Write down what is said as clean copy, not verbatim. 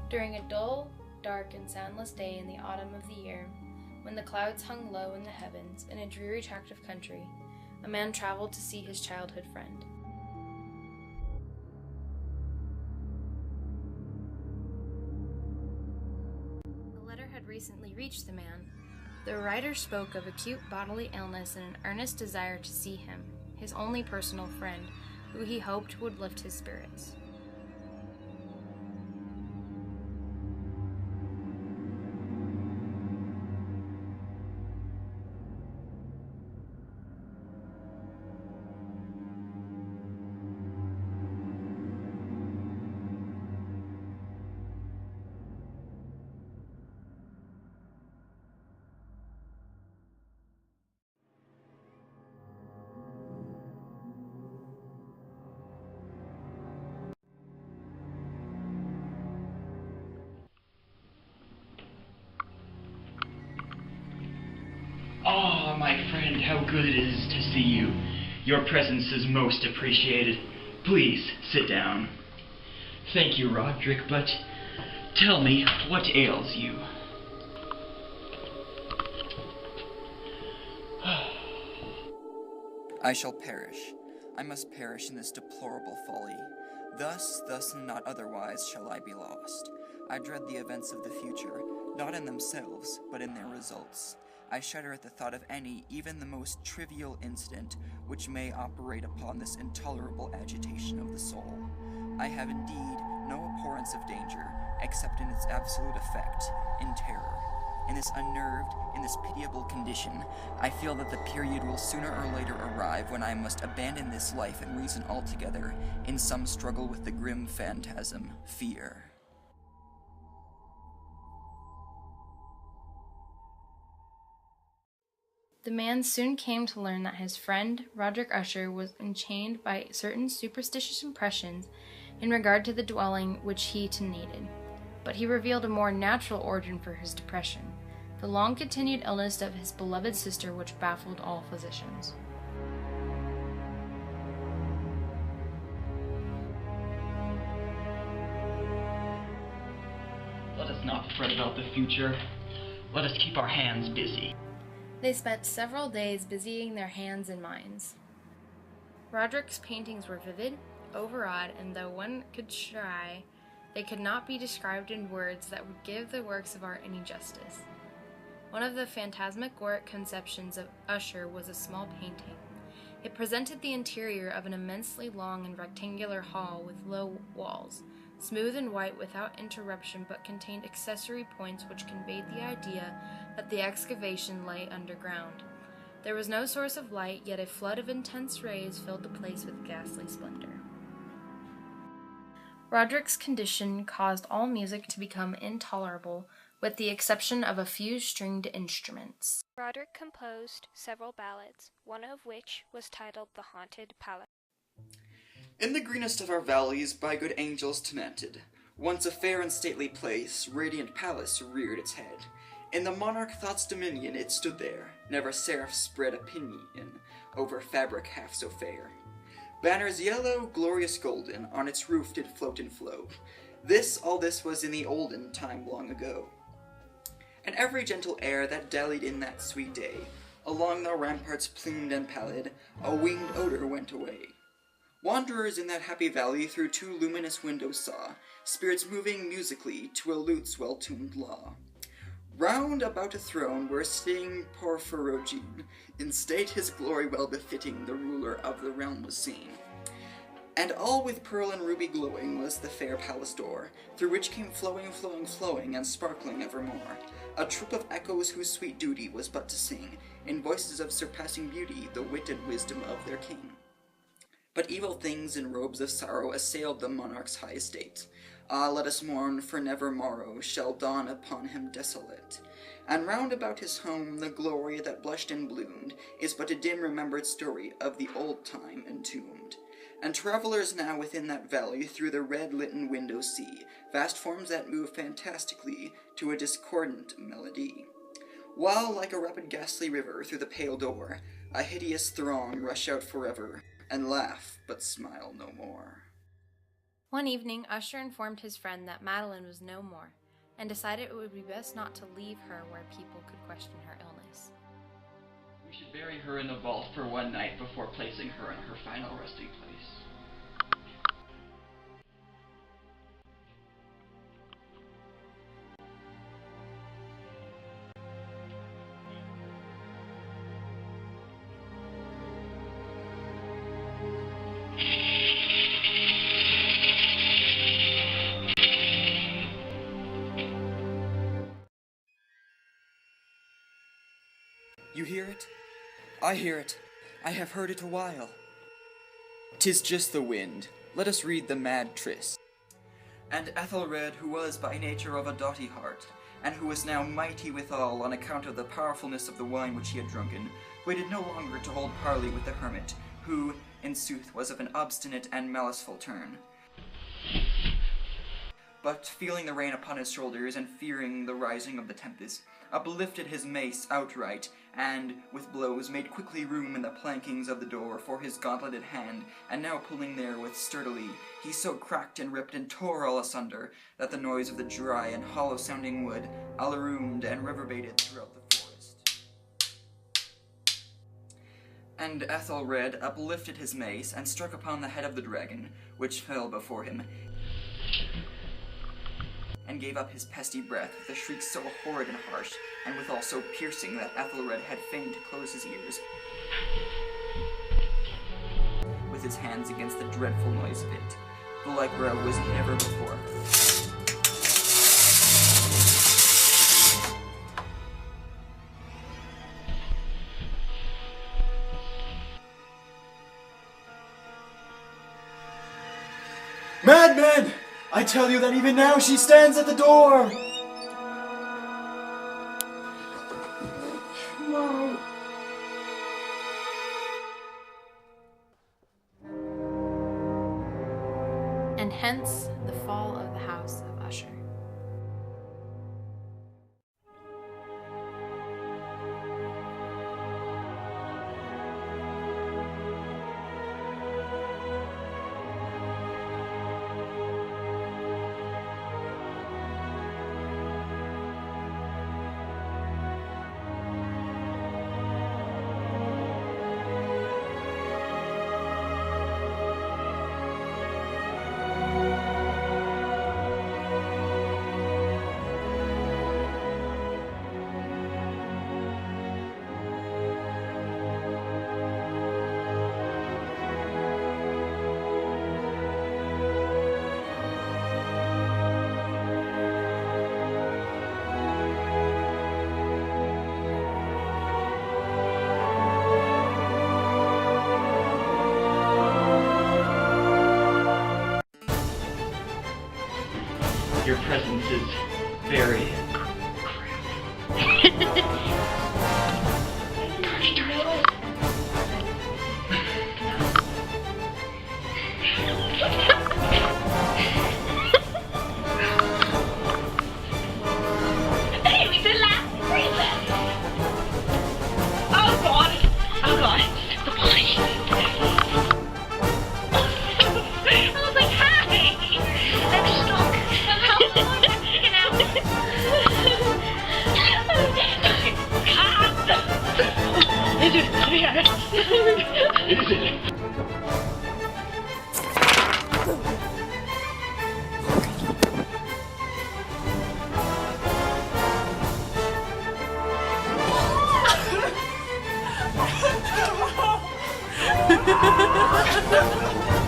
During a dull, dark, and soundless day in the autumn of the year, when the clouds hung low in the heavens in a dreary tract of country, a man traveled to see his childhood friend. A letter had recently reached the man. The writer spoke of acute bodily illness and an earnest desire to see him, his only personal friend, who he hoped would lift his spirits. Ah, my friend, how good it is to see you. Your presence is most appreciated. Please, sit down. Thank you, Roderick, but tell me, what ails you? I shall perish. I must perish in this deplorable folly. Thus, and not otherwise, shall I be lost. I dread the events of the future, not in themselves, but in their results. I shudder at the thought of any, even the most trivial incident, which may operate upon this intolerable agitation of the soul. I have indeed no abhorrence of danger, except in its absolute effect, in terror. In this unnerved, in this pitiable condition, I feel that the period will sooner or later arrive when I must abandon this life and reason altogether, in some struggle with the grim phantasm, fear. The man soon came to learn that his friend, Roderick Usher, was enchained by certain superstitious impressions in regard to the dwelling which he tenanted, but he revealed a more natural origin for his depression, the long-continued illness of his beloved sister which baffled all physicians. Let us not fret about the future. Let us keep our hands busy. They spent several days busying their hands and minds. Roderick's paintings were vivid, overawed, and though one could try, they could not be described in words that would give the works of art any justice. One of the phantasmagoric conceptions of Usher was a small painting. It presented the interior of an immensely long and rectangular hall with low walls, smooth and white without interruption, but contained accessory points which conveyed the idea that the excavation lay underground. There was no source of light, yet a flood of intense rays filled the place with ghastly splendor. Roderick's condition caused all music to become intolerable, with the exception of a few stringed instruments. Roderick composed several ballads, one of which was titled The Haunted Palace. In the greenest of our valleys, by good angels tenanted, once a fair and stately place, radiant palace reared its head. In the monarch thought's dominion it stood there, never seraph spread a pinion over fabric half so fair. Banners yellow, glorious golden, on its roof did float and flow. All this was in the olden time long ago. And every gentle air that dallied in that sweet day, along the ramparts plumed and pallid, a winged odor went away. Wanderers in that happy valley through two luminous windows saw spirits moving musically to a lute's well-tuned law. Round about a throne were sitting Porphyrogene, in state his glory well befitting the ruler of the realm was seen. And all with pearl and ruby glowing was the fair palace door, through which came flowing, and sparkling evermore, a troop of echoes whose sweet duty was but to sing, in voices of surpassing beauty, the wit and wisdom of their king. But evil things in robes of sorrow assailed the monarch's high estate. Ah, let us mourn, for never morrow shall dawn upon him desolate. And round about his home the glory that blushed and bloomed is but a dim remembered story of the old time entombed. And travelers now within that valley through the red litten windows see vast forms that move fantastically to a discordant melody, while like a rapid ghastly river through the pale door a hideous throng rush out forever, and laugh but smile no more. One evening, Usher informed his friend that Madeline was no more, and decided it would be best not to leave her where people could question her illness. We should bury her in the vault for one night before placing her in her final resting place. You hear it? I hear it. I have heard it a while. 'Tis just the wind. Let us read the mad tryst. And Ethelred, who was by nature of a doughty heart, and who was now mighty withal on account of the powerfulness of the wine which he had drunken, waited no longer to hold parley with the hermit, who, in sooth, was of an obstinate and maliceful turn. But, feeling the rain upon his shoulders, and fearing the rising of the tempest, uplifted his mace outright, and, with blows, made quickly room in the plankings of the door for his gauntleted hand, and now pulling therewith sturdily, he so cracked and ripped and tore all asunder, that the noise of the dry and hollow-sounding wood alarumed and reverberated throughout the forest. And Ethelred uplifted his mace, and struck upon the head of the dragon, which fell before him, and gave up his pesty breath with a shriek so horrid and harsh, and withal so piercing that Ethelred had fain to close his ears, with his hands against the dreadful noise of it. The like whereof was never before heard. Madman! I tell you that even now she stands at the door! No. And hence the fall of the House of Usher. Your presence is very Gosh darn it. Hey, we did last agreement. Oh God. Oh God. The police. I was like, hi. I'm stuck. How long have you been out? Is it? Yeah. Is it? Ha ha ha!